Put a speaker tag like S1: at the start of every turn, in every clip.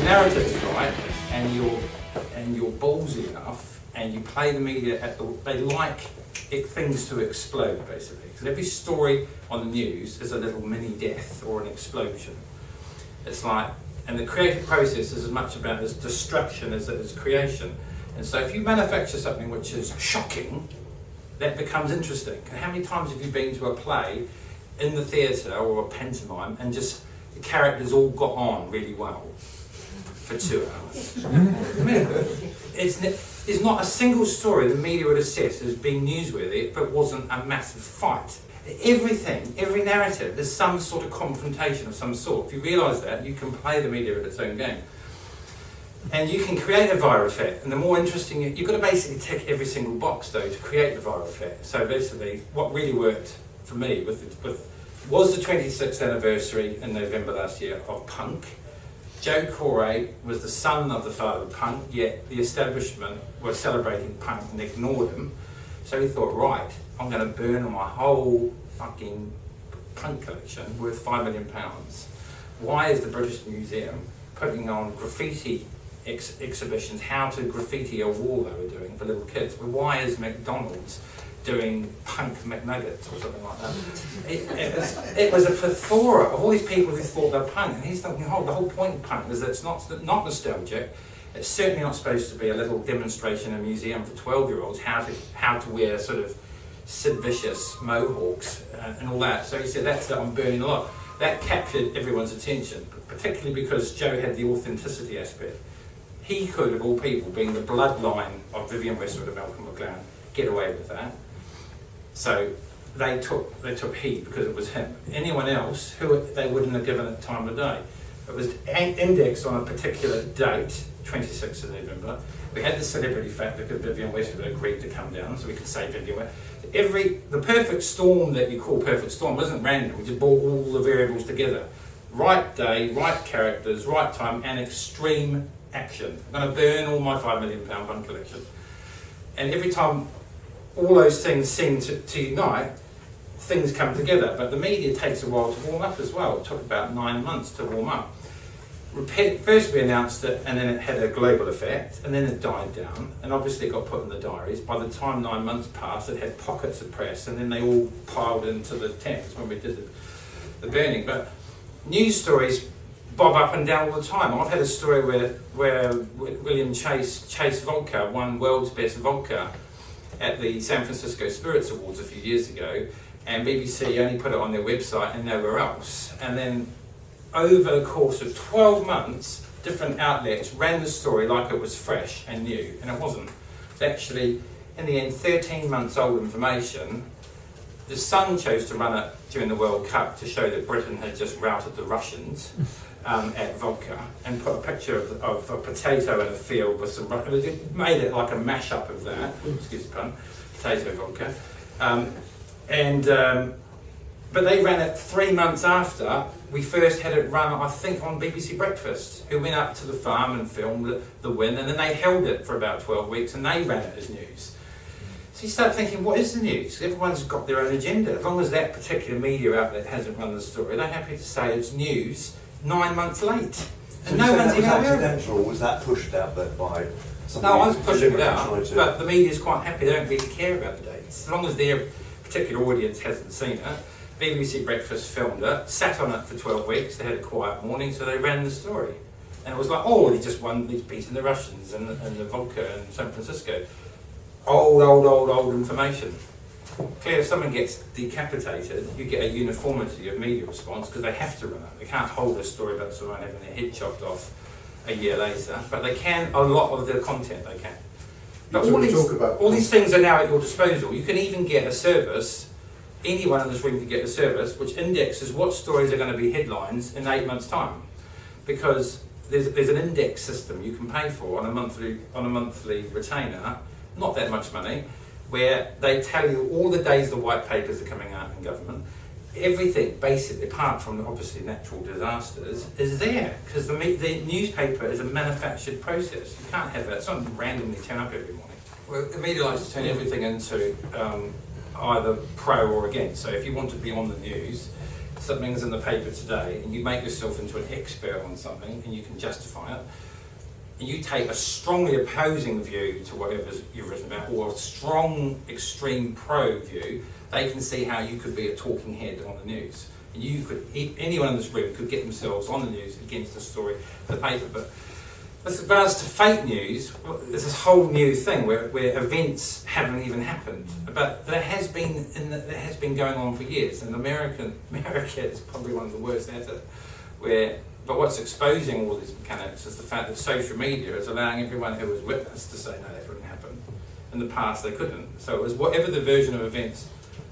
S1: narrative is right, and you're ballsy enough, and you play the media they like things to explode, basically. Because every story on the news is a little mini death or an explosion. It's like, and the creative process is as much about its destruction as it is creation. And so if you manufacture something which is shocking, that becomes interesting. And how many times have you been to a play in the theatre or a pantomime and just the characters all got on really well for 2 hours? I mean, there's not a single story the media would assess as being newsworthy if it wasn't a massive fight. Everything, every narrative, there's some sort of confrontation of some sort. If you realise that, you can play the media at its own game. And you can create a viral effect. And the more interesting, you've got to basically tick every single box, though, to create the viral effect. So basically, what really worked for me was the 26th anniversary in November last year of punk. Joe Corey was the son of the father of punk, yet the establishment were celebrating punk and ignored him. So he thought, right, I'm going to burn my whole fucking punk collection worth £5 million. Why is the British Museum putting on graffiti exhibitions, how to graffiti a wall they were doing for little kids? Well, why is McDonald's doing punk McNuggets or something like that? It was a plethora of all these people who thought they're punk, and he's thinking, oh, the whole point of punk is that it's not nostalgic. It's certainly not supposed to be a little demonstration in a museum for 12-year-olds how to wear sort of Sid Vicious mohawks and all that. So he said, that's it, I'm burning a lot. That captured everyone's attention, particularly because Joe had the authenticity aspect. He could, of all people, being the bloodline of Vivienne Westwood and Malcolm McLaren, get away with that. So they took heed because it was him. Anyone else, who they wouldn't have given it time of day. It was indexed on a particular date, 26th of November. We had the celebrity factor because Vivienne Westwood agreed to come down, so we could say Vivienne Westwood. The perfect storm that you call perfect storm wasn't random. We just brought all the variables together. Right day, right characters, right time, and extreme action. I'm going to burn all my £5 million bun collection. And every time all those things seem to unite, things come together. But the media takes a while to warm up as well. It took about 9 months to warm up. First we announced it, and then it had a global effect, and then it died down, and obviously it got put in the diaries. By the time 9 months passed, it had pockets of press, and then they all piled into the Thames when we did the burning. But news stories bob up and down all the time. I've had a story where William Chase vodka won world's best vodka at the San Francisco Spirits Awards a few years ago, and BBC only put it on their website and nowhere else. And then over the course of 12 months, different outlets ran the story like it was fresh and new, and it wasn't. It's actually, in the end, 13 months old information. The Sun chose to run it during the World Cup to show that Britain had just routed the Russians at vodka, and put a picture of a potato in a field with some, it made it like a mashup of that, excuse the pun, potato vodka. But they ran it 3 months after we first had it run, I think, on BBC Breakfast, who went up to the farm and filmed the win, and then they held it for about 12 weeks and they ran it as news. So you start thinking, what is the news? Everyone's got their own agenda. As long as that particular media outlet hasn't run the story, they're happy to say it's news 9 months late. And no one's even aware of it.
S2: Accidental, or was that pushed out there by somebody?
S1: No, I was pushing it out, but the media's quite happy. They don't really care about the dates. As long as their particular audience hasn't seen it. BBC Breakfast filmed it, sat on it for 12 weeks, they had a quiet morning, so they ran the story. And it was like, oh, he just won, he's beaten the Russians and the vodka in San Francisco. Old information. Clearly, if someone gets decapitated, you get a uniformity of media response because they have to run it. They can't hold a story about someone having their head chopped off a year later, but they can, a lot of the content they can. But all these things are now at your disposal. You can even get a service, anyone in this room can get a service, which indexes what stories are going to be headlines in 8 months' time. Because there's an index system you can pay for on a monthly retainer, not that much money, where they tell you all the days the white papers are coming out in government. Everything, basically, apart from obviously natural disasters, is there, because the newspaper is a manufactured process. You can't have that. It's not randomly turn up every morning. Well, the media likes to turn everything into either pro or against. So if you want to be on the news, something's in the paper today and you make yourself into an expert on something and you can justify it, and you take a strongly opposing view to whatever you've written about, or a strong, extreme pro view, they can see how you could be a talking head on the news. And you could, anyone in this room could get themselves on the news against the story of the paper. But with regards to fake news, there's this whole new thing where events haven't even happened. But that has been going on for years, and America is probably one of the worst at it. But what's exposing all these mechanics is the fact that social media is allowing everyone who was witness to say, no, that couldn't happen. In the past, they couldn't. So it was whatever the version of events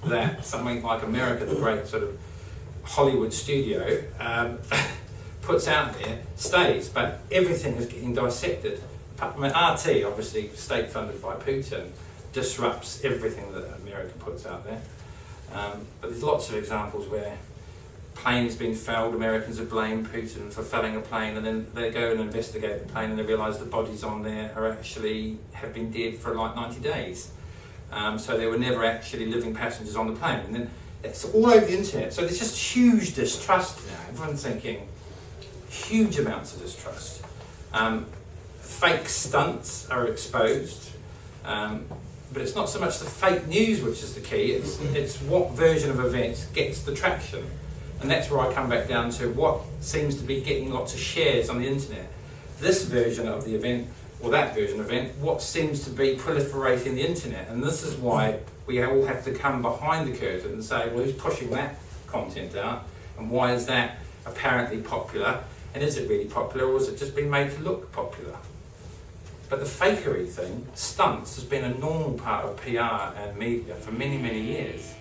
S1: that something like America, the great sort of Hollywood studio, puts out there, stays. But everything is getting dissected. I mean, RT, obviously state-funded by Putin, disrupts everything that America puts out there. But there's lots of examples where plane's been fouled, Americans have blamed Putin for fouling a plane, and then they go and investigate the plane and they realise the bodies on there have been dead for like 90 days. So there were never actually living passengers on the plane. And then it's all over the internet. So there's just huge distrust now. Everyone's thinking huge amounts of distrust. Fake stunts are exposed. But it's not so much the fake news which is the key, it's what version of events gets the traction. And that's where I come back down to what seems to be getting lots of shares on the internet. This version of the event, or that version of event, what seems to be proliferating the internet. And this is why we all have to come behind the curtain and say, well, who's pushing that content out? And why is that apparently popular? And is it really popular, or has it just been made to look popular? But the fakery thing, stunts, has been a normal part of PR and media for many, many years.